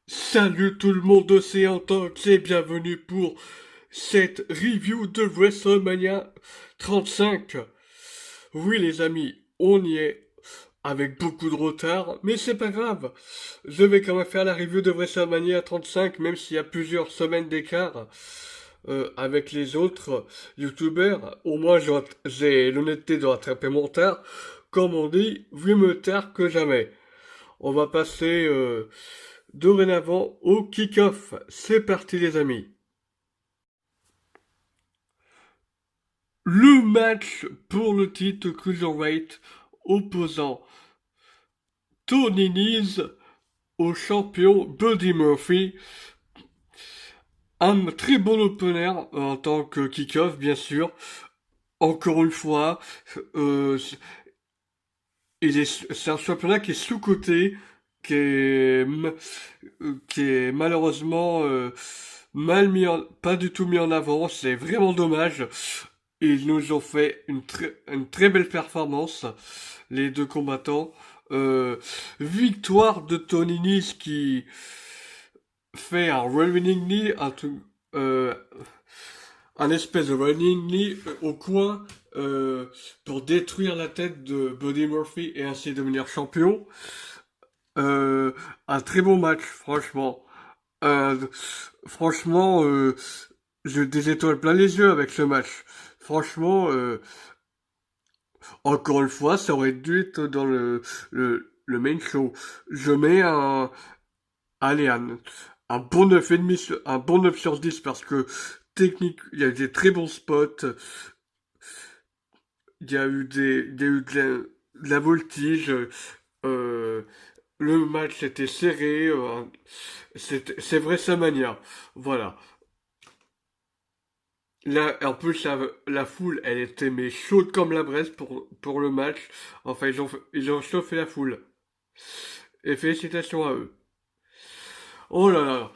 Salut tout le monde, c'est Antox et bienvenue pour cette review de WrestleMania 35. Oui les amis, on y est avec beaucoup de retard, mais c'est pas grave. Je vais quand même faire la review de WrestleMania 35 même s'il y a plusieurs semaines d'écart avec les autres youtubeurs. Au moins j'ai l'honnêteté de rattraper mon retard. Comme on dit, vu me tard que jamais. On va passer dorénavant au kick-off. C'est parti les amis. Le match pour le titre Cruiserweight opposant Tony Nese au champion Buddy Murphy. Un très bon opener en tant que kick-off bien sûr. Encore une fois, euh, c'est un championnat qui est sous-coté, qui est malheureusement pas du tout mis en avant. C'est vraiment dommage. Ils nous ont fait une très belle performance, les deux combattants. Euh, Victoire de Tony Nese qui fait un running knee, euh, un espèce de running knee au coin pour détruire la tête de Buddy Murphy et ainsi devenir champion. Euh, un très bon match, franchement. Euh, franchement, j'ai des étoiles plein les yeux avec ce match. Franchement, encore une fois, ça aurait dû être dans le main show. Je mets allez, un bon 9,5 un bon 9 sur 10 parce que technique, il y a des très bons spots. Il y a eu de la voltige. euh, le match était serré. C'est WrestleMania. Voilà. Là, en plus, la foule, elle était mais chaude comme la braise pour le match. Enfin, ils ont chauffé la foule. Et félicitations à eux. Oh là là.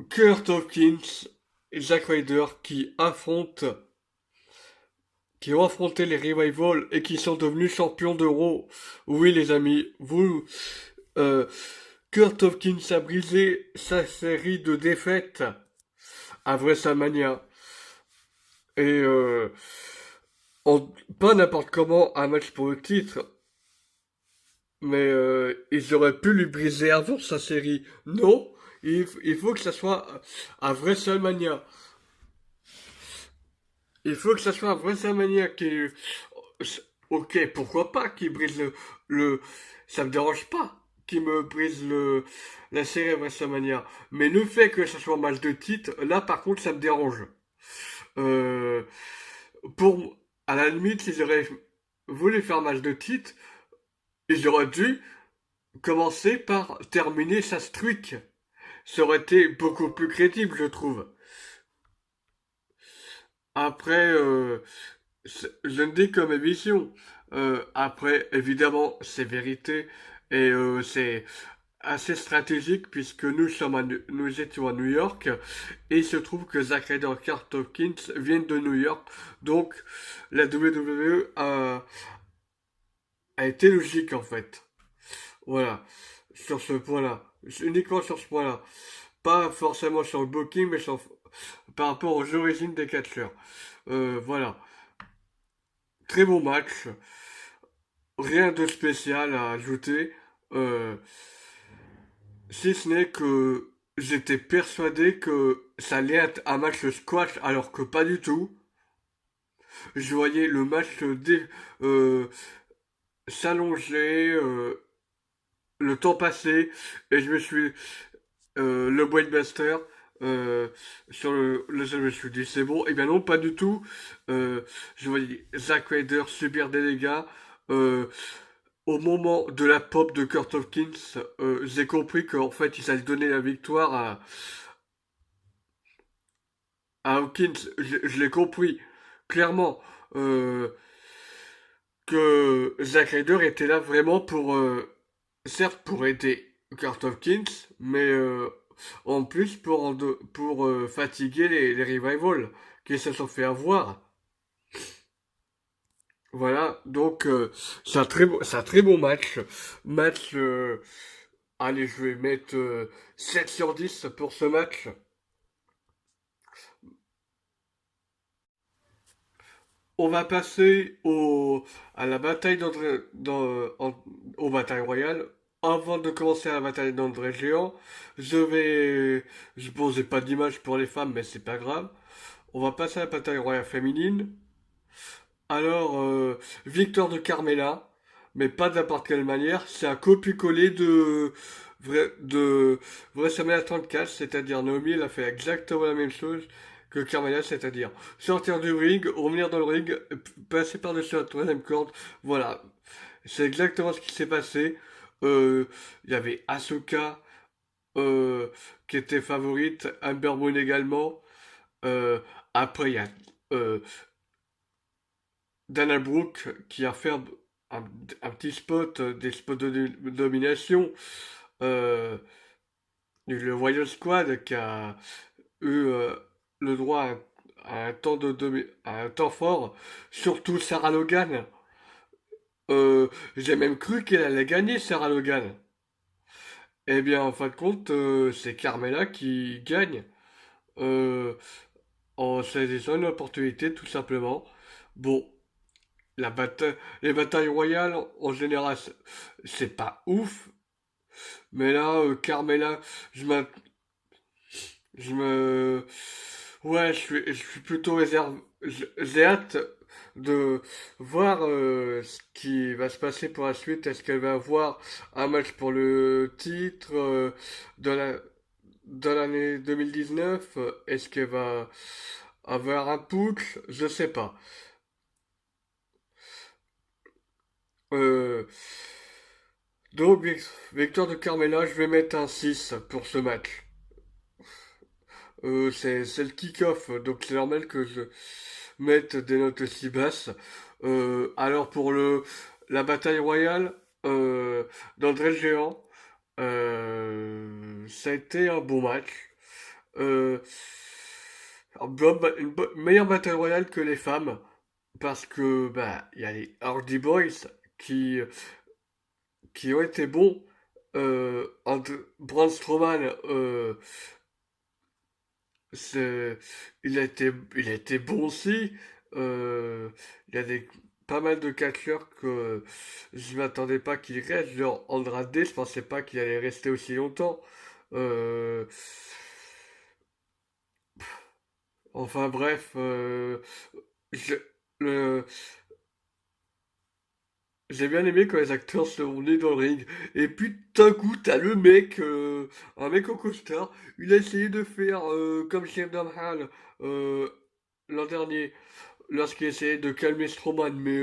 Kurt Hawkins et Zack Ryder qui ont affronté les Revival et qui sont devenus champions d'Euro. Oui, les amis, euh, Kurt Hawkins a brisé sa série de défaites à WrestleMania. Et pas n'importe comment un match pour le titre, mais ils auraient pu lui briser avant sa série. Non, il faut que ça soit à WrestleMania. Il faut que ça soit à WrestleMania qui... Ok, pourquoi pas qu'il brise le... Ça me dérange pas qu'il me brise la série à WrestleMania. Mais le fait que ça soit un match de titre, là par contre ça me dérange. Euh, à la limite, s'ils auraient voulu faire un match de titre, ils auraient dû commencer par terminer sa streak. Ça aurait été beaucoup plus crédible, je trouve. Après, je ne dis que mes visions. Après, évidemment, c'est vérité et c'est assez stratégique puisque nous étions à New York et il se trouve que Zack Ryder et Kurt Hawkins viennent de New York. Donc, la WWE a été logique en fait. Voilà, sur ce point-là. Uniquement sur ce point-là. Pas forcément sur le booking, mais par rapport aux origines des catcheurs. Voilà. Très bon match. Rien de spécial à ajouter. Euh, Si ce n'est que j'étais persuadé que ça allait être un match de squash alors que pas du tout. Je voyais le match euh, s'allonger, le temps passer, et je me suis le Buster sur je me suis dit c'est bon. Et bien non, pas du tout. Je voyais Zack Ryder subir des dégâts. Euh, Au moment de la pop de Kurt Hawkins, j'ai compris qu'en fait ils allaient donner la victoire à Hawkins. Je l'ai compris clairement euh, que Zack Ryder était là vraiment pour certes pour aider Kurt Hawkins, mais en plus pour fatiguer les Revival qui se sont fait avoir. Voilà, donc c'est un très bon match. Match Allez, je vais mettre 7 sur 10 pour ce match. On va passer à la bataille aux batailles royales. Avant de commencer la bataille d'André Géant, bon, j'ai pas d'image pour les femmes, mais c'est pas grave. On va passer à la bataille royale féminine. Alors, victoire de Carmela, mais pas de n'importe quelle manière. C'est un copier-coller de WrestleMania 34, c'est-à-dire Naomi, elle a fait exactement la même chose que Carmela, c'est-à-dire sortir du ring, revenir dans le ring, passer par-dessus la troisième corde. Voilà, c'est exactement ce qui s'est passé. Il y avait Asuka euh, qui était favorite, Amber Moon également. Euh, Après, il y a euh, Dana Brooke qui a fait un- un petit spot, des spots de domination. Euh, le Royal Squad qui a eu le droit à un temps à un temps fort, surtout Sarah Logan. J'ai même cru qu'elle allait gagner Sarah Logan. Eh bien, en fin de compte, c'est Carmella qui gagne euh, en saisissant une opportunité, tout simplement. Bon, les batailles royales, en général, c'est pas ouf, mais là, Carmella, je m'a- je me, ouais, je suis plutôt réservé. J'ai hâte de voir ce qui va se passer pour la suite. Est-ce qu'elle va avoir un match pour le titre dans dans l'année 2019? Est-ce qu'elle va avoir un putsch? Je sais pas. Euh, donc, victoire de Carmela, je vais mettre un 6 pour ce match. C'est le kick-off, donc c'est normal que je mette des notes aussi basses. Alors pour la bataille royale d'André le Géant, ça a été un bon match. Euh, meilleure bataille royale que les femmes, parce que bah il y a les Hardy Boys qui, qui ont été bons. Braun Strowman, C'est, il a été bon aussi. Euh, il y a pas mal de catcheurs que je m'attendais pas qu'il reste. Genre Andrade, je pensais pas qu'il allait rester aussi longtemps. Euh, enfin bref, je- le- j'ai bien aimé quand les acteurs se sont venus dans le ring. Et puis d'un coup, t'as le mec, un mec au costard, il a essayé de faire comme Shane Hall euh, l'an dernier. Lorsqu'il essayait de calmer Strowman, mais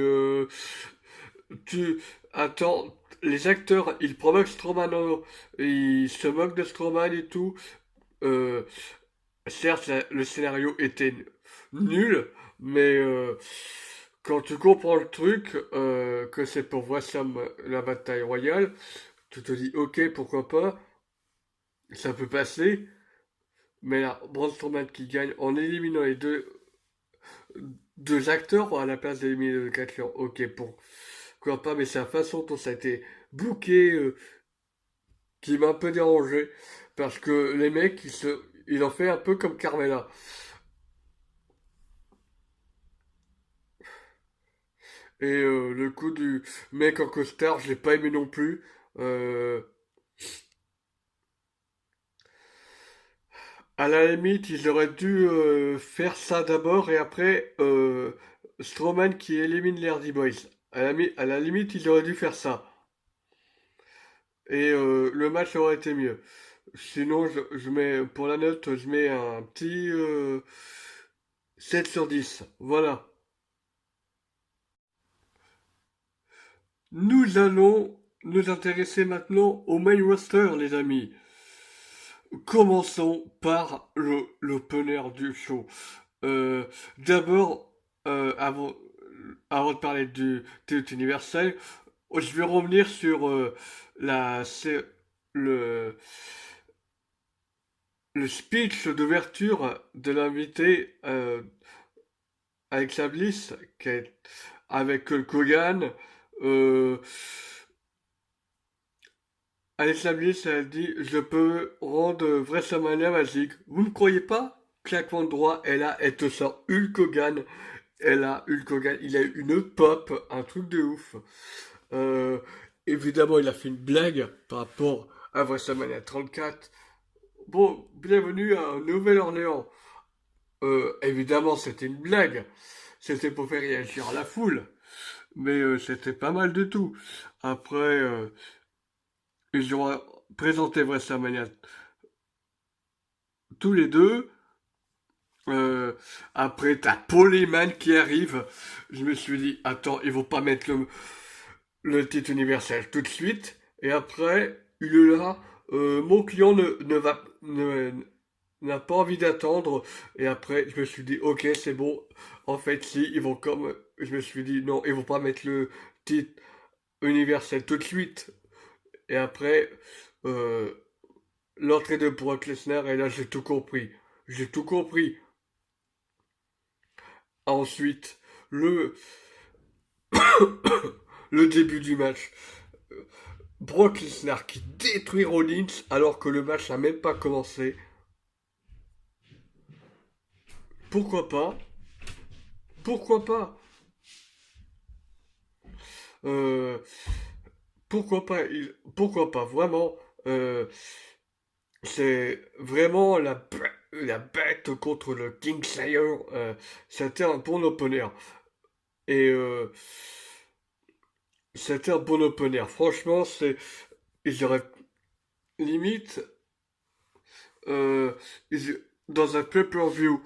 tu attends, les acteurs, ils provoquent Strowman, ils se moquent de Strowman et tout. Euh, Certes, le scénario était nul, mais quand tu comprends le truc, que c'est pour voir la bataille royale, tu te dis ok, pourquoi pas, ça peut passer. Mais là, Braun Strowman qui gagne en éliminant les deux acteurs à la place d'éliminer le catcheur. Ok, pourquoi pas, mais c'est la façon dont ça a été booké qui m'a un peu dérangé. Parce que les mecs, ils ont fait un peu comme Carmella. Et le coup du mec en costard, je l'ai pas aimé non plus. Euh, à la limite, ils auraient dû faire ça d'abord et après Strowman qui élimine les Hardy Boys. À la limite, ils auraient dû faire ça. Et le match aurait été mieux. Sinon, je mets, pour la note, je mets un petit 7 sur 10. Voilà. Nous allons nous intéresser maintenant au main roster, les amis. Commençons par l'opener du show. Euh, D'abord, avant de parler du titre universel, je vais revenir sur le, le speech d'ouverture de l'invité Alexa Bliss, avec Hulk Hogan. Euh, Alexa Bliss a dit, je peux rendre WrestleMania magique. Vous ne croyez pas? Claquement de droit, elle te sort Hulk Hogan. Hulk Hogan, il a eu une pop, un truc de ouf. Euh, Évidemment, il a fait une blague par rapport à WrestleMania 34. Bon, bienvenue à Nouvelle-Orléans. Évidemment, c'était une blague. C'était pour faire réagir la foule. Mais c'était pas mal du tout. Après, ils ont présenté WrestleMania tous les deux. Euh, Après, t'as Paul Heyman qui arrive. Je me suis dit, attends, ils vont pas mettre le titre universel tout de suite. Et après, il est là. Mon client n'a pas envie d'attendre. Et après, je me suis dit, ok, c'est bon. En fait, si, ils vont comme. Je me suis dit, non, ils vont pas mettre le titre universel tout de suite. Et après, euh, l'entrée de Brock Lesnar, et là, j'ai tout compris. J'ai tout compris. Ensuite, le, le début du match. Brock Lesnar qui détruit Rollins alors que le match n'a même pas commencé. Pourquoi pas? Pourquoi pas? Euh, Pourquoi pas? Pourquoi pas? Vraiment, euh, c'est vraiment la bête contre le King Slayer. C'était un bon opener. Et c'était un bon opener. Franchement, ils auraient limite euh, dans un pay-per-view.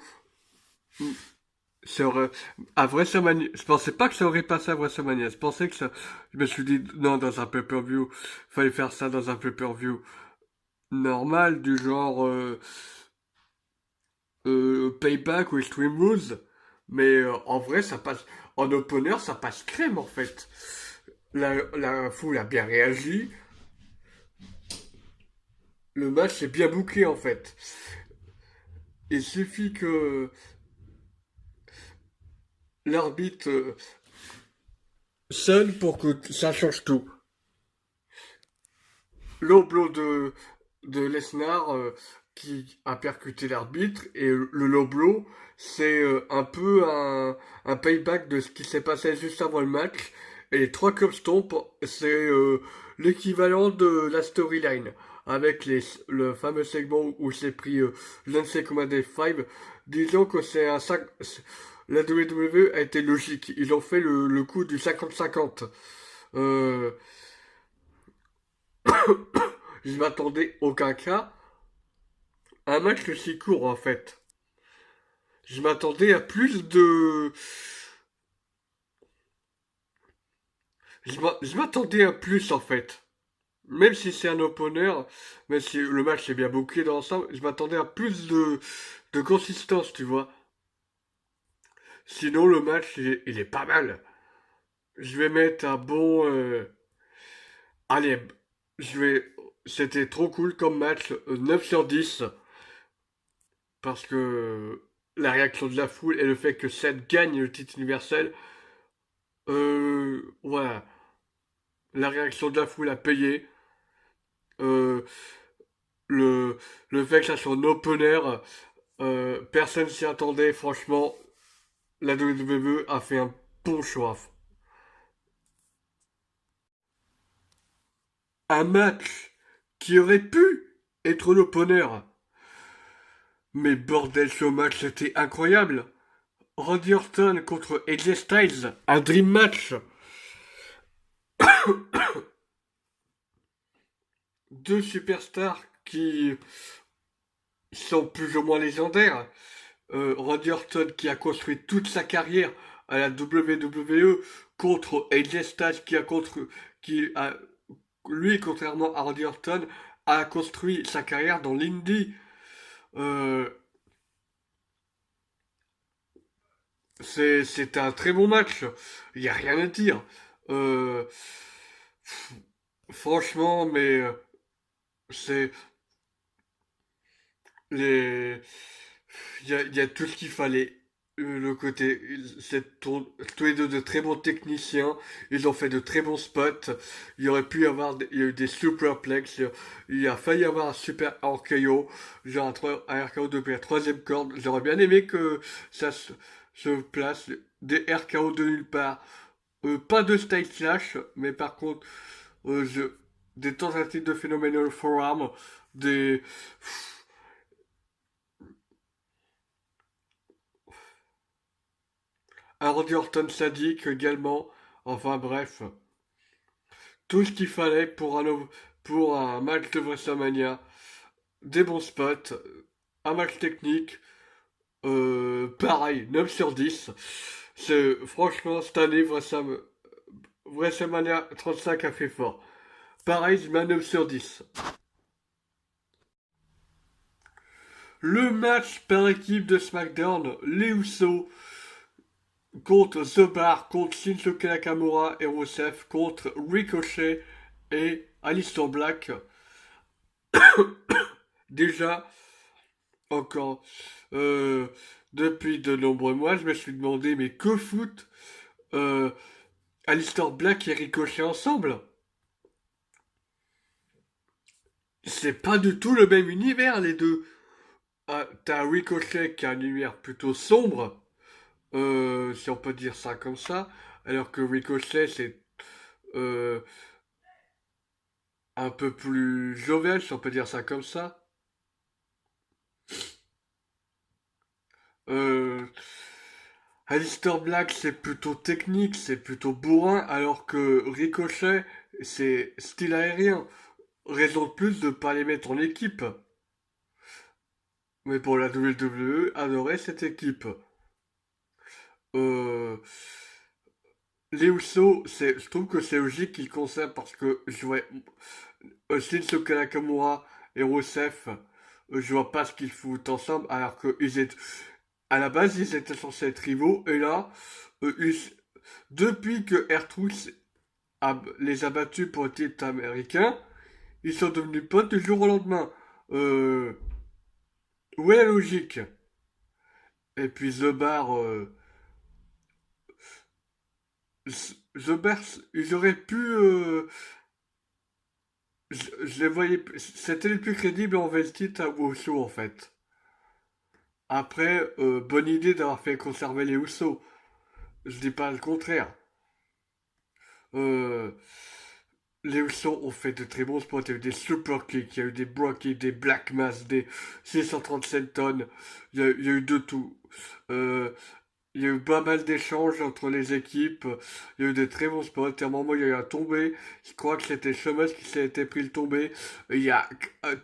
Ça aurait, à WrestleMania, je pensais pas que ça aurait passé à WrestleMania. Je me suis dit, non, dans un pay-per-view, fallait faire ça dans un pay-per-view normal, du genre, Payback ou Extreme Rules. Mais, en vrai, ça passe, en opener, ça passe crème, en fait. La foule a bien réagi. Le match est bien bouclé, en fait. Il suffit que l'arbitre sonne pour que ça change tout. Low blow de Lesnar qui a percuté l'arbitre et le low blow c'est un peu un payback de ce qui s'est passé juste avant le match et les trois curb stomp c'est l'équivalent de la storyline avec le fameux segment où c'est pris l'Unsecommanded 5. Disons que la WWE a été logique, ils ont fait le coup du 50-50. euh, je m'attendais aucun cas à un match aussi court en fait. Je m'attendais à plus de. Je m'attendais à plus en fait. Même si c'est un opener, même si le match est bien bouclé dans l'ensemble, je m'attendais à plus de consistance, tu vois. Sinon, le match, il est pas mal. Je vais mettre un bon. Allez, je vais. C'était trop cool comme match, 9 sur 10. Parce que la réaction de la foule et le fait que Seth gagne le titre universel, voilà. La réaction de la foule a payé. Euh, le, le fait que ça soit un opener, personne s'y attendait. Franchement, la WWE a fait un bon choix. Un match qui aurait pu être l'opener. Mais bordel, ce match, c'était incroyable. Randy Orton contre AJ Styles, un dream match. Deux superstars qui sont plus ou moins légendaires. Randy Orton qui a construit toute sa carrière à la WWE contre AJ Styles qui a, lui, contrairement à Randy Orton, a construit sa carrière dans l'indie. Euh, c'est un très bon match. Il n'y a rien à dire. Euh, Franchement, mais c'est les, il y a tout ce qu'il fallait. le côté, tous les deux de très bons techniciens, ils ont fait de très bons spots, il y aurait pu y avoir, il y a eu des superplex, il a failli y avoir un super RKO, genre un RKO depuis la troisième corde, j'aurais bien aimé que ça se place, des RKO de nulle part, pas de style slash, mais par contre, des tentatives de Phenomenal Forearm, des, un Randy Orton sadique également, enfin bref. Tout ce qu'il fallait pour un match de WrestleMania. Des bons spots, un match technique, pareil, 9 sur 10. Franchement, cette année, WrestleMania 35 a fait fort. Pareil, je mets un 9 sur 10. Le match par équipe de SmackDown, les Usos contre The Bar, contre Shinsuke Nakamura et Rusev, contre Ricochet et Aleister Black. Déjà, encore, euh, depuis de nombreux mois, je me suis demandé, mais que foutent Aleister Black et Ricochet ensemble? C'est pas du tout le même univers, les deux. Ah, t'as Ricochet qui a un univers plutôt sombre, si on peut dire ça comme ça, alors que Ricochet, c'est euh, un peu plus jovial, si on peut dire ça comme ça. Euh, Aleister Black, c'est plutôt technique, c'est plutôt bourrin, alors que Ricochet, c'est style aérien. Raison de plus de pas les mettre en équipe. Mais pour la WWE, adorait cette équipe. Euh, les Usos, je trouve que c'est logique qu'ils conservent parce que je vois Shinsuke Nakamura et Rusev, je vois pas ce qu'ils foutent ensemble alors que à la base ils étaient censés être rivaux et là, depuis que R-Truth les a battus pour le titre américain, ils sont devenus potes du jour au lendemain. Euh, où est la logique? Et puis The Bar, The Bar, ils auraient pu, je les voyais, c'était les plus crédibles en le titre à Uso en fait. Après, bonne idée d'avoir fait conserver les Usos. Je dis pas le contraire. Euh, les Usos ont fait de très bons spots. Il y a eu des super kicks, il y a eu des brock kicks, des black mass, des 637 tonnes. Il y a eu de tout. Euh, il y a eu pas mal d'échanges entre les équipes. Il y a eu des très bons spots. À un moment, il y a eu un tombé. Je crois que c'était Sheamus qui s'est été pris le tombé. Il y a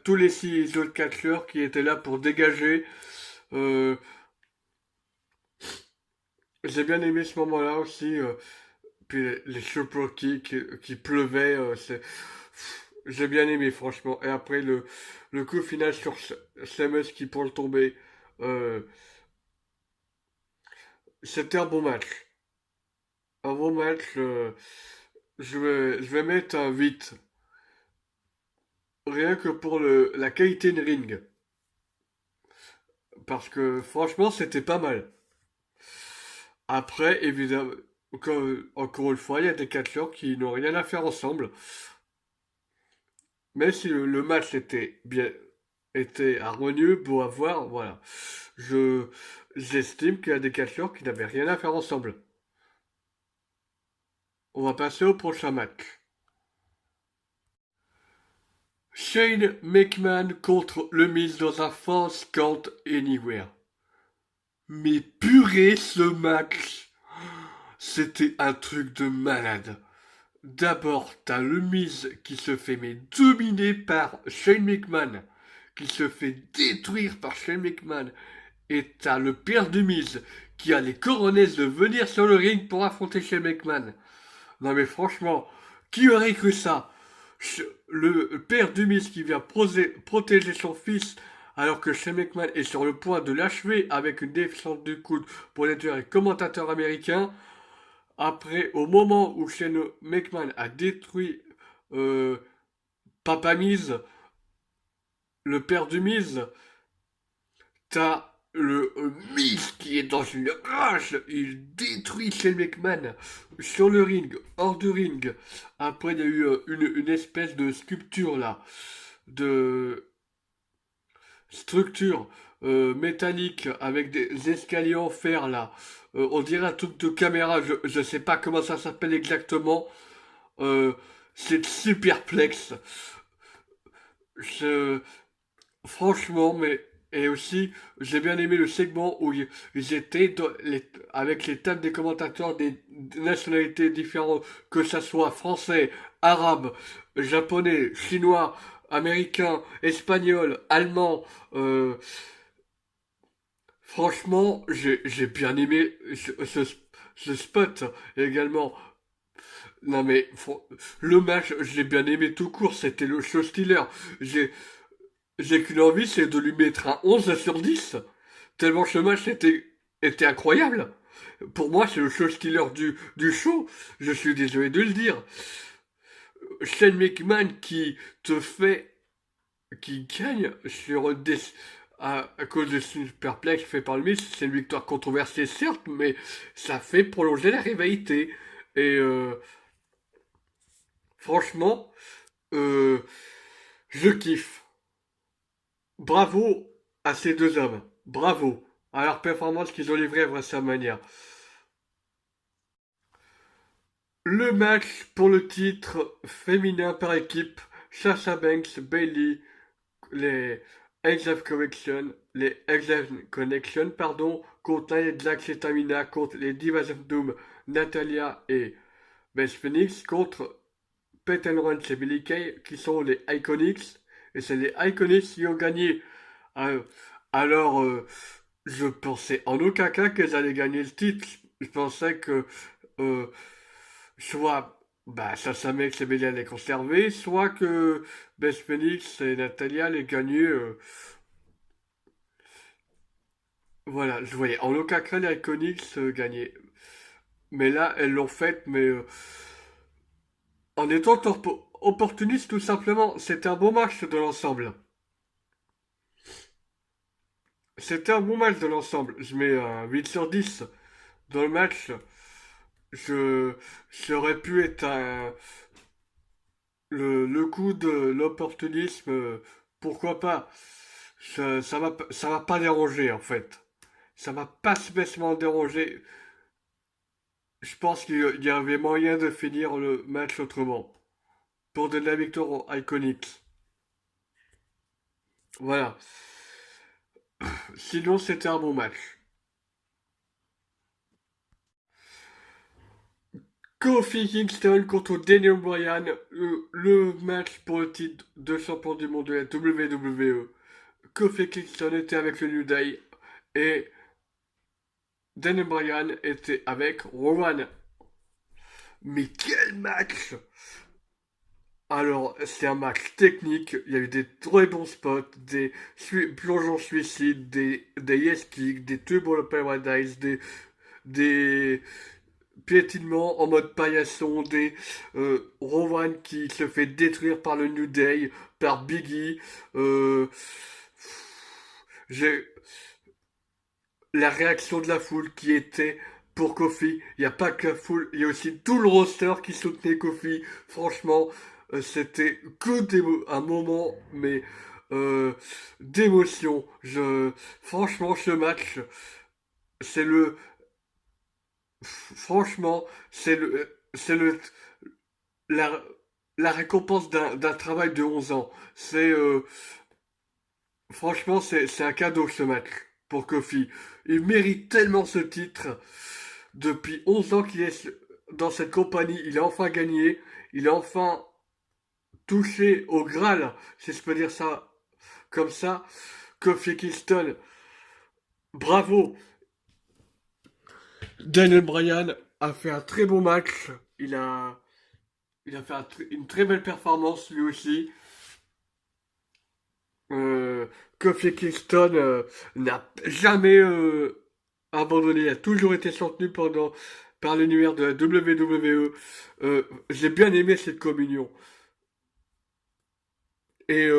tous les six autres catcheurs qui étaient là pour dégager. Euh, j'ai bien aimé ce moment-là aussi. Puis les super qui pleuvaient. J'ai bien aimé, franchement. Et après, le coup final sur Sheamus qui pour le tomber. euh, c'était un bon match. Un bon match. Je vais mettre un 8. Rien que pour la qualité de ring. Parce que franchement, c'était pas mal. Après, évidemment, encore une fois, il y a des catcheurs qui n'ont rien à faire ensemble. Mais si le match était harmonieux, beau à voir, voilà. Je, j'estime qu'il y a des catcheurs qui n'avaient rien à faire ensemble. On va passer au prochain match. Shane McMahon contre le Miz dans un Falls Count Anywhere. Mais purée, ce match! C'était un truc de malade. D'abord, t'as le Miz qui se fait dominer par Shane McMahon, qui se fait détruire par Shane McMahon, et t'as le père du Miz qui a les coronets de venir sur le ring pour affronter Shane McMahon. Non mais franchement, qui aurait cru ça? Le père du Miz qui vient protéger son fils alors que Shane McMahon est sur le point de l'achever avec une descente du coude pour détruire les commentateurs américains. Après, au moment où Shane McMahon a détruit euh, Papa Miz, le père du Miz, t'as le Miz qui est dans une rage, il détruit Shane McMahon sur le ring, hors du ring. Après, il y a eu une espèce de sculpture là, de structure métallique avec des escaliers en fer là. On dirait un truc de caméra, je sais pas comment ça s'appelle exactement. Euh, c'est superplexe. Je, franchement, mais et aussi j'ai bien aimé le segment où ils étaient avec les thèmes des commentateurs des nationalités différentes, que ça soit français, arabe, japonais, chinois, américain, espagnol, allemand. euh, Franchement, j'ai bien aimé ce spot également. Non mais le match, je l'ai bien aimé tout court. C'était le show stealer. J'ai J'ai qu'une envie, c'est de lui mettre un 11 sur 10. Tellement ce match était incroyable. Pour moi, c'est le show stealer du show. Je suis désolé de le dire. Shane McMahon qui gagne sur à cause de superplex fait par le Miz. C'est une victoire controversée, certes, mais ça fait prolonger la rivalité. Et franchement, euh, je kiffe. Bravo à ces deux hommes. Bravo à leur performance qu'ils ont livrée à WrestleMania. Le match pour le titre féminin par équipe, Sasha Banks, Bayley, les X-F Connection, pardon, contre Nia Jax et Tamina, contre les Divas of Doom, Natalia et Beth Phoenix, contre Peyton Royce et Billie Kay, qui sont les Iconics. Et c'est les Iconics qui ont gagné. Euh, Alors, je pensais en aucun cas qu'elles allaient gagner le titre. Je pensais que euh, soit Sasha Banks et Bayley allaient conserver, soit que Beth Phoenix et Natalia allaient gagner. Voilà, je voyais en aucun cas les Iconics gagner. Mais là, elles l'ont fait, mais en étant opportuniste tout simplement. C'était un bon match de l'ensemble. C'était un bon match de l'ensemble. Je mets un 8 sur 10 dans le match. Je, j'aurais pu être le coup de l'opportunisme, pourquoi pas. Ça m'a pas dérangé en fait. Ça m'a pas spécialement dérangé. Je pense qu'il y avait moyen de finir le match autrement. Pour donner la victoire aux Iconics. Voilà. Sinon, c'était un bon match. Kofi Kingston contre Daniel Bryan, le match pour le titre de champion du monde de la WWE. Kofi Kingston était avec le New Day et Daniel Bryan était avec Rowan. Mais quel match! Alors, c'est un match technique, il y a eu des très bons spots, des plongeons suicides, des yes kicks, des Turbo Paradise, des piétinements en mode paillasson, des Rowan qui se fait détruire par le New Day, par Biggie. J'ai la réaction de la foule qui était pour Kofi. Il n'y a pas que la foule, il y a aussi tout le roster qui soutenait Kofi. Franchement, c'était que un moment, mais euh, d'émotion. Franchement, ce match, c'est le, franchement, la, la récompense d'un travail de 11 ans. Franchement, c'est un cadeau ce match pour Kofi. Il mérite tellement ce titre. Depuis 11 ans qu'il est dans cette compagnie, il a enfin gagné. Il a enfin touché au Graal, si je peux dire ça comme ça. Kofi Kingston, bravo. Daniel Bryan a fait un très bon match. Il a, il a fait une très belle performance lui aussi. Euh, Kofi Kingston n'a jamais abandonné, il a toujours été soutenu par l'univers de la WWE. J'ai bien aimé cette communion. Et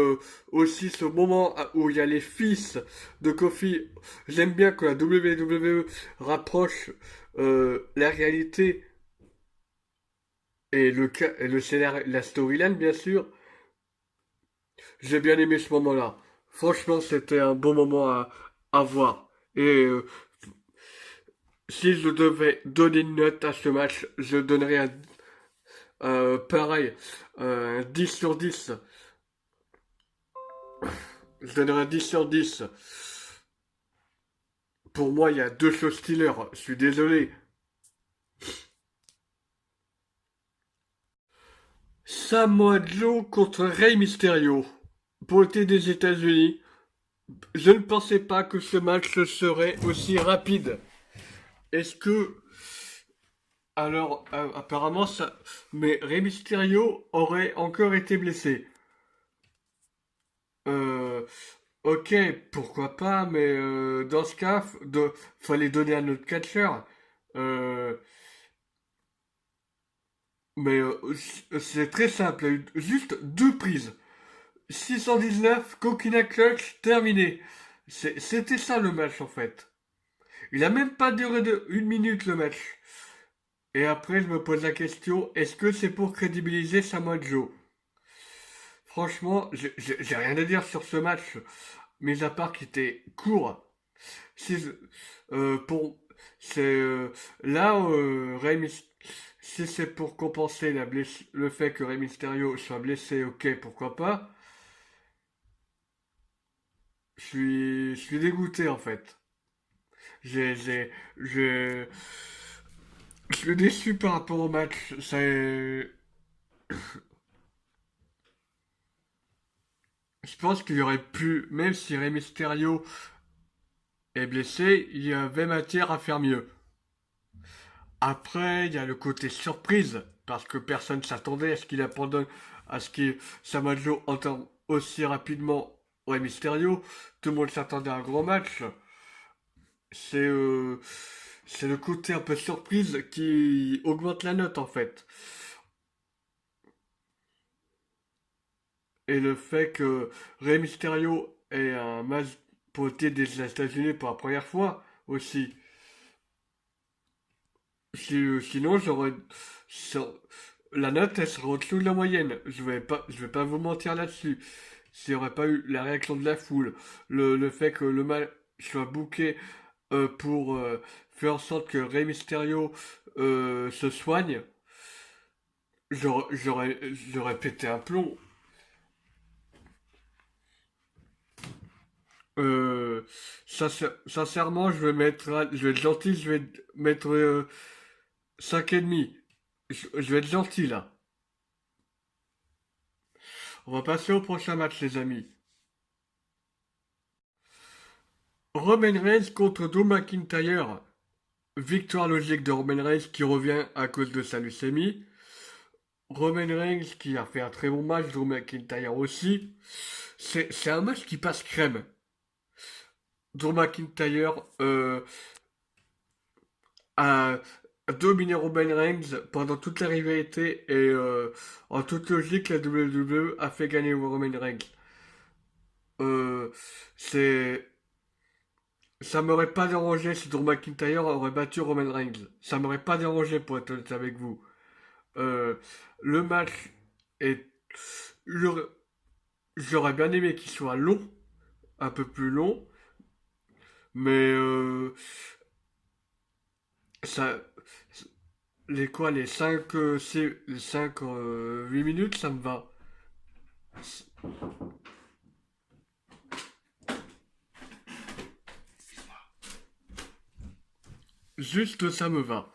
aussi ce moment où il y a les fils de Kofi. J'aime bien que la WWE rapproche la réalité et le scénario, la storyline bien sûr. J'ai bien aimé ce moment-là. Franchement, c'était un bon moment à voir. Et si je devais donner une note à ce match, je donnerais pareil, un 10 sur 10. Je donnerais un 10 sur 10. Pour moi, il y a deux show stealers. Je suis désolé. Samoa Joe contre Rey Mysterio. Pour le thé des États-Unis. Je ne pensais pas que ce match serait aussi rapide. Est-ce que alors, apparemment, ça. Mais Rey Mysterio aurait encore été blessé. Euh, ok, pourquoi pas, mais dans ce cas, fallait donner à notre catcheur. Euh, mais c'est très simple, il y a eu juste deux prises. 619, Coquina Clutch, terminé. C'était ça le match en fait. Il a même pas duré de une minute le match. Et après, je me pose la question, est-ce que c'est pour crédibiliser Samoa Joe? Franchement, j'ai rien à dire sur ce match, mis à part qu'il était court. Si, pour, c'est là, si c'est pour compenser le fait que Rey Mysterio soit blessé, ok, pourquoi pas. Je suis dégoûté en fait. J'ai, j'ai, je, je suis déçu par rapport au match. Je pense qu'il y aurait pu, même si Rey Mysterio est blessé, il y avait matière à faire mieux. Après, il y a le côté surprise, parce que personne s'attendait à ce qu'il abandonne, à ce que Samajo entende aussi rapidement Rey Mysterio. Tout le monde s'attendait à un grand match. C'est c'est le côté un peu surprise qui augmente la note en fait. Et le fait que Rey Mysterio ait un match pour le titre des États-Unis pour la première fois aussi. Sinon, ça- la note, elle serait au-dessous de la moyenne. Je vais pas vous mentir là-dessus. S'il n'y aurait pas eu la réaction de la foule, le fait que le match soit booké pour faire en sorte que Rey Mysterio se soigne, j'aurais pété un plomb. Euh, sincèrement, je vais être gentil, je vais mettre 5,5. Je vais être gentil là. On va passer au prochain match, les amis. Roman Reigns contre Drew McIntyre. Victoire logique de Roman Reigns qui revient à cause de sa leucémie. Roman Reigns qui a fait un très bon match, Drew McIntyre aussi. C'est un match qui passe crème. Drew McIntyre a dominé Roman Reigns pendant toute la rivalité et en toute logique, la WWE a fait gagner Roman Reigns. Euh, c'est Ça m'aurait pas dérangé si Drew McIntyre aurait battu Roman Reigns. Ça m'aurait pas dérangé pour être honnête avec vous. Euh, le match est... J'aurais j'aurais bien aimé qu'il soit long, un peu plus long, mais ça... Les quoi, les 5 les 5 8 minutes, ça me va. Juste ça me va.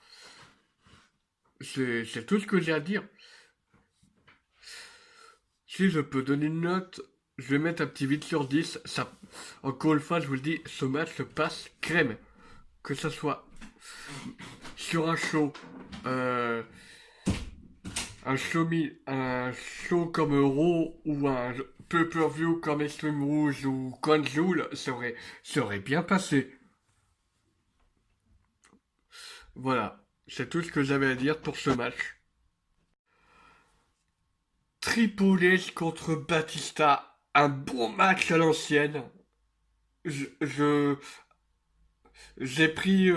C'est tout ce que j'ai à dire. Si je peux donner une note, je vais mettre un petit 8 sur 10. Ça, encore une fois, je vous le dis, ce match se passe crème. Que ce soit sur euh, un show comme Euro ou un pay-per-view comme Extreme Rouge ou Conjoul, ça aurait bien passé. Voilà, c'est tout ce que j'avais à dire pour ce match. Triple H contre Batista. Un bon match à l'ancienne. Je, je- j'ai pris,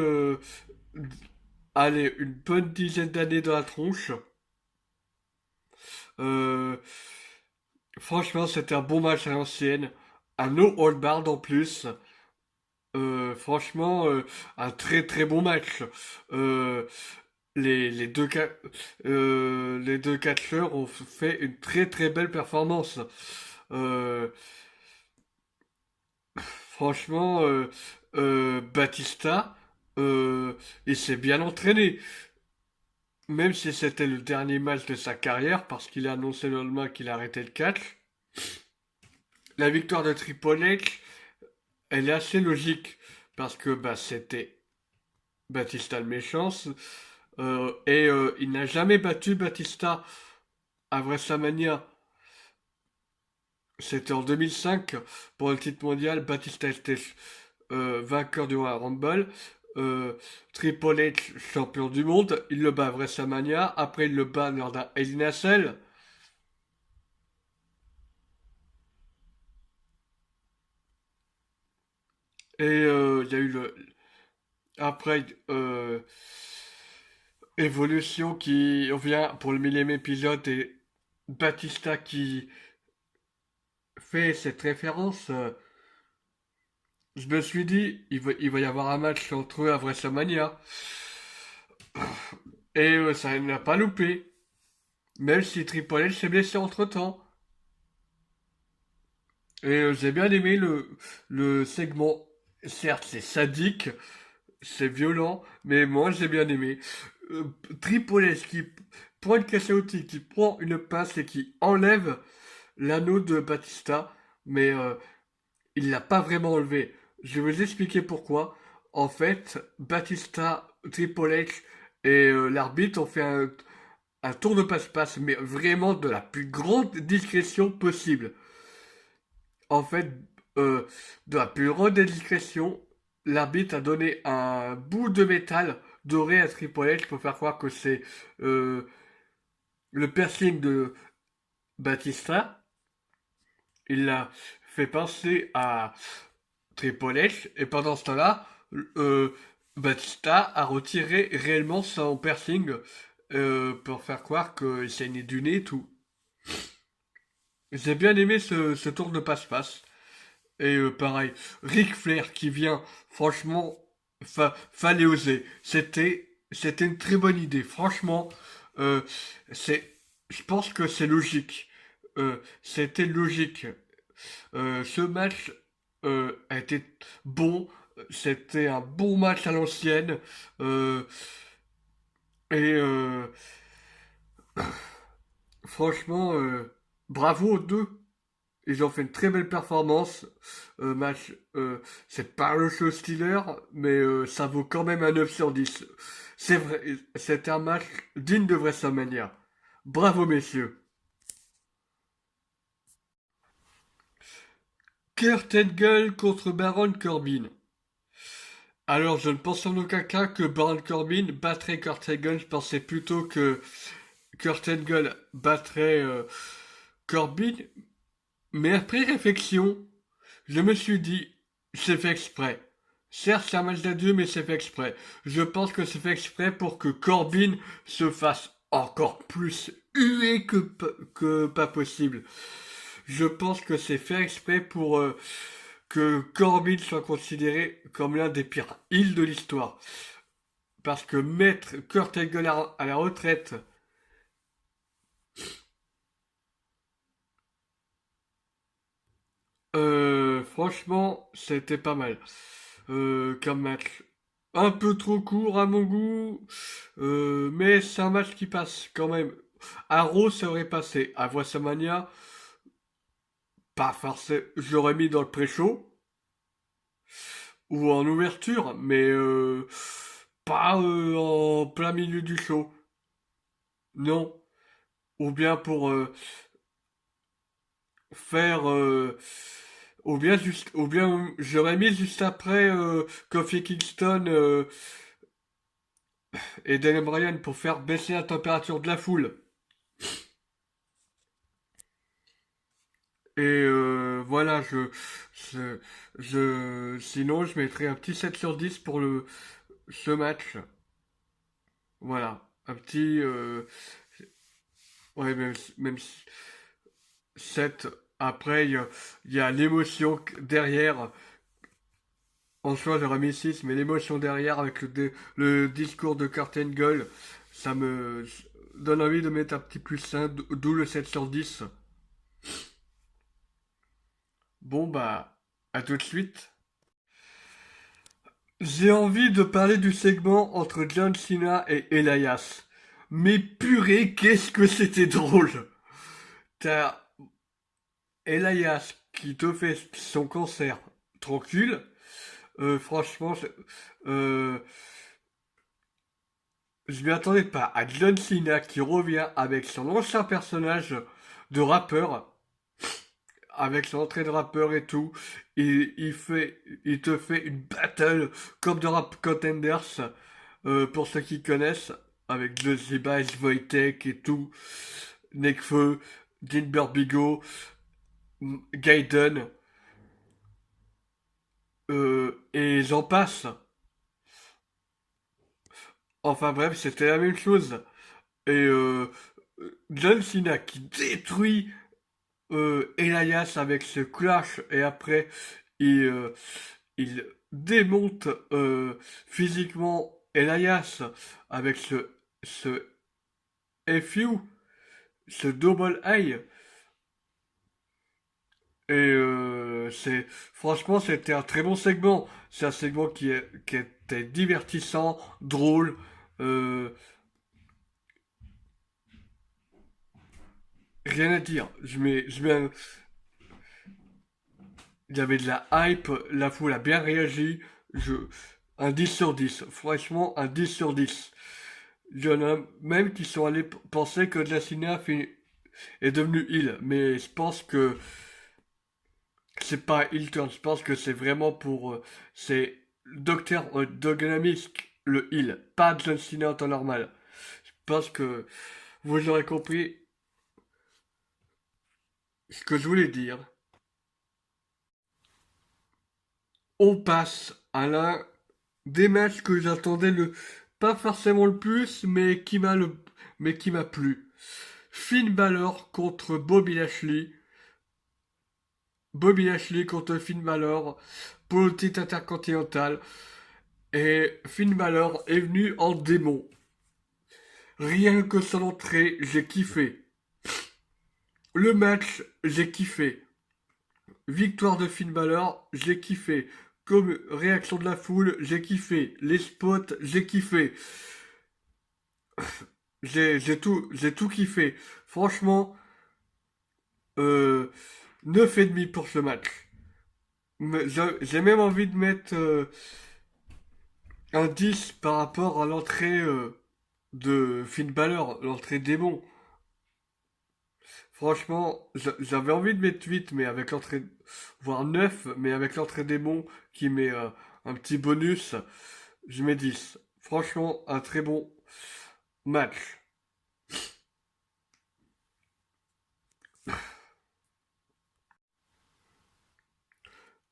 allez, une bonne dizaine d'années dans la tronche. Euh, Franchement, c'était un bon match à l'ancienne. Un no hold barred en plus. Franchement, un très très bon match. Euh, les deux, les deux catcheurs ont fait une très très belle performance. Euh, Franchement, Batista, euh, il s'est bien entraîné. Même si c'était le dernier match de sa carrière, parce qu'il a annoncé le lendemain qu'il a arrêté le catch. La victoire de Triple H, elle est assez logique. Parce que bah, c'était Batista le méchant. Il n'a jamais battu Batista à WrestleMania. C'était en 2005 pour le titre mondial. Batista était vainqueur du Royal Rumble. Euh, Triple H, champion du monde. Il le bat à WrestleMania. Après, il le bat lors d'un Hell in a Cell. Et il y a eu le. Après, Evolution qui revient pour le millième épisode et Batista qui fait cette référence. Je me suis dit, il va y avoir un match entre eux à WrestleMania. Et ça n'a pas loupé. Même si Triple H s'est blessé entre-temps. Et j'ai bien aimé le segment. Certes, c'est sadique, c'est violent, mais moi j'ai bien aimé. Euh, Triple H qui prend une caisse à outils, qui prend une pince et qui enlève l'anneau de Batista, mais il l'a pas vraiment enlevé. Je vais vous expliquer pourquoi. En fait, Batista, Triple H et l'arbitre ont fait un tour de passe-passe, mais vraiment de la plus grande discrétion possible. En fait, euh, de la plus grande discrétion, l'arbitre a donné un bout de métal doré à Triple H pour faire croire que c'est euh, le piercing de Batista. Il l'a fait penser à Triple H, et pendant ce temps-là, euh, Batista a retiré réellement son piercing pour faire croire qu'il saignait du nez et tout. J'ai bien aimé ce tour de passe-passe. Et pareil, Ric Flair qui vient, franchement, fallait oser. C'était une très bonne idée. Franchement, euh, je pense que c'est logique. C'était logique. Ce match a été bon. C'était un bon match à l'ancienne. Euh, et franchement, bravo aux deux. Ils ont fait une très belle performance. Match, c'est pas le show stealer, mais ça vaut quand même un 9 sur 10. C'est vrai, c'est un match digne de WrestleMania. Bravo messieurs. Kurt Angle contre Baron Corbin. Alors, je ne pense en aucun cas que Baron Corbin battrait Kurt Angle. Je pensais plutôt que Kurt Angle battrait Corbin. Mais après réflexion, je me suis dit, c'est fait exprès. Certes, c'est un match d'adieu, mais c'est fait exprès. Je pense que c'est fait exprès pour que Corbin se fasse encore plus huer que pas possible. Je pense que c'est fait exprès pour que Corbin soit considéré comme l'un des pires heels de l'histoire. Parce que mettre Kurt Angle à la retraite, franchement, c'était pas mal. Comme match. Un peu trop court à mon goût, mais c'est un match qui passe quand même. À Raw, ça aurait passé. À WrestleMania, pas forcément. Je l'aurais mis dans le pré-show ou en ouverture, mais pas en plein milieu du show. Non. Ou bien pour faire. Ou bien j'aurais mis juste après Kofi Kingston et Daniel Bryan pour faire baisser la température de la foule. Et voilà, sinon je mettrais un petit 7 sur 10 pour ce match. Voilà, un petit, ouais, même 7. Après, il y a l'émotion derrière. En soi, j'aurais mis 6, mais l'émotion derrière avec le discours de Kurt Angle, ça me donne envie de mettre un petit plus 1, d'où le 7 sur 10. Bon, bah, à tout de suite. J'ai envie de parler du segment entre John Cena et Elias. Mais purée, qu'est-ce que c'était drôle! T'as Elias qui te fait son concert tranquille. Franchement, euh, je m'y attendais pas à John Cena qui revient avec son ancien personnage de rappeur, avec son entrée de rappeur et tout. Il te fait une battle comme de Rap Contenders, pour ceux qui connaissent, avec Josie Baez, Wojtek et tout, Nekfeu, Dean Burbigo, Gaiden, et j'en passe. Enfin bref, c'était la même chose. Et John Cena qui détruit Elias avec ce clash et après il, il démonte physiquement Elias avec ce FU, ce double eye. Et franchement c'était un très bon segment. C'est un segment qui était divertissant, drôle. euh, Rien à dire. Il y avait de la hype, la foule a bien réagi. Je, un 10 sur 10. Franchement, un 10 sur 10. Il y en a même qui sont allés penser que Jacina est devenu heal. Mais je pense que c'est pas heel turn. Je pense que c'est vraiment pour, c'est Docteur Dynamics, le heal. Pas John Cena en temps normal. Je pense que vous aurez compris ce que je voulais dire. On passe à l'un des matchs que j'attendais pas forcément le plus, mais qui m'a plu. Finn Balor contre Bobby Lashley. Bobby Lashley contre Finn Balor pour le titre intercontinental. Et Finn Balor est venu en démon. Rien que son entrée, j'ai kiffé. Le match, j'ai kiffé. Victoire de Finn Balor, j'ai kiffé. Comme réaction de la foule, j'ai kiffé. Les spots, j'ai kiffé. J'ai tout kiffé. Franchement, euh, 9,5 pour ce match. Mais j'ai même envie de mettre un 10 par rapport à l'entrée de Finn Balor, l'entrée démon. Franchement, j'avais envie de mettre 8, mais avec l'entrée, voire 9, mais avec l'entrée démon qui met un petit bonus, je mets 10. Franchement, un très bon match.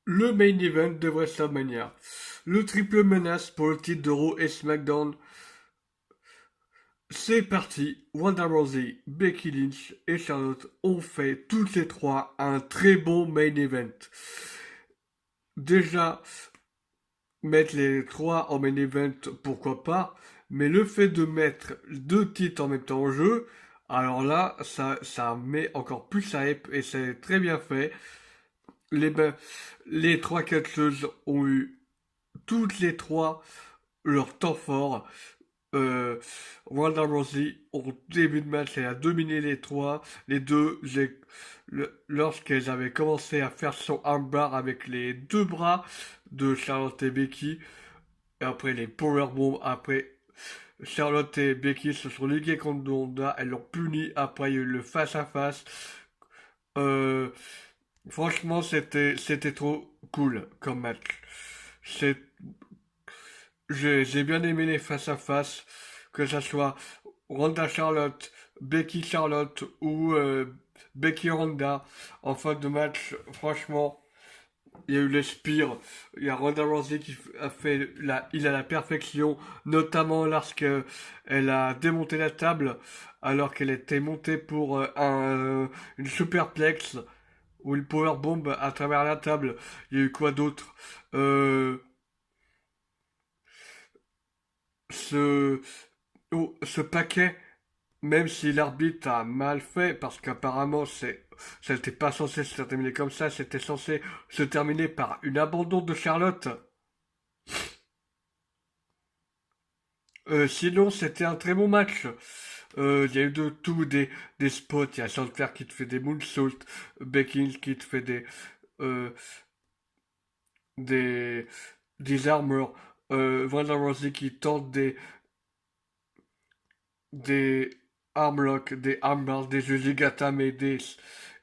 Le main event de WrestleMania. Le triple menace pour le titre de Raw et SmackDown. C'est parti. Ronda Rousey, Becky Lynch et Charlotte ont fait toutes les trois un très bon main event. Déjà, mettre les trois en main event, pourquoi pas, mais le fait de mettre deux titres en même temps en jeu, alors là, ça met encore plus à hype et c'est très bien fait. Les, les trois catcheuses ont eu toutes les trois leur temps fort. Ronda Rousey, au début de match, elle a dominé les trois. Les deux, lorsqu'elles avaient commencé à faire son armbar avec les deux bras de Charlotte et Becky, et après les powerbombs, après Charlotte et Becky se sont liguées contre Ronda, elles l'ont puni, après il y a eu le face-à-face. Euh, Franchement, c'était trop cool comme match. C'est J'ai bien aimé les face-à-face, que ça soit Ronda Charlotte, Becky Charlotte ou Becky Ronda en fin de match, franchement, il y a eu les spires. Il y a Ronda Rousey qui a fait il a la perfection, notamment lorsque elle a démonté la table alors qu'elle était montée pour une superplex ou une powerbomb à travers la table. Il y a eu quoi d'autre? Euh, ce, ce paquet, même si l'arbitre a mal fait, parce qu'apparemment ça n'était pas censé se terminer comme ça, c'était censé se terminer par une abandon de Charlotte. Sinon, c'était un très bon match. Il y a eu de tout, des spots. Il y a Sinclair qui te fait des moonsaults, Becky Lynch qui te fait euh, des, des armors, Ronda Rousey qui tente des armlocks, des armbars, des Ujigatame et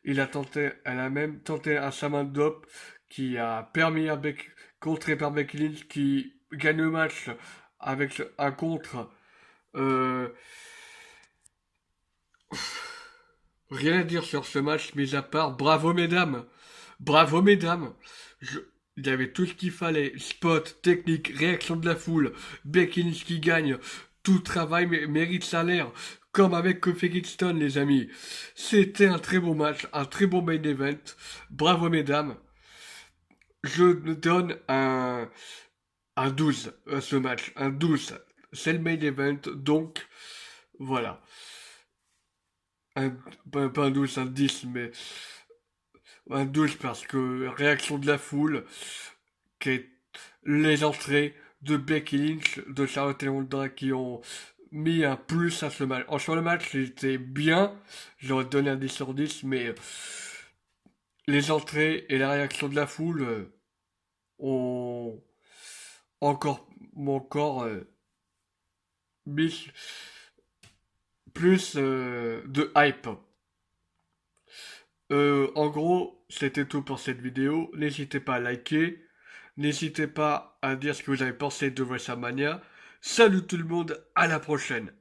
elle a même tenté un Saman Drop qui a permis à contré par Becky Lynch qui gagne le match avec un contre. Euh, Rien à dire sur ce match, mis à part bravo mesdames. Bravo mesdames. Je- Il y avait tout ce qu'il fallait. Spot, technique, réaction de la foule. Becky Lynch qui gagne. Tout travail mérite salaire. Comme avec Kofi Kingston, les amis. C'était un très beau match, un très beau main event. Bravo mesdames. Je donne un 12 à ce match. Un 12. C'est le main event, donc voilà. Un, pas un 12, un 10, mais un 12 parce que réaction de la foule, qui est les entrées de Becky Lynch, de Charlotte et Ronda qui ont mis un plus à ce match. En sur le match, il était bien, j'aurais donné un 10 sur 10, mais les entrées et la réaction de la foule ont encore mis plus de hype. En gros, c'était tout pour cette vidéo. N'hésitez pas à liker. N'hésitez pas à dire ce que vous avez pensé de WrestleMania. Salut tout le monde, à la prochaine.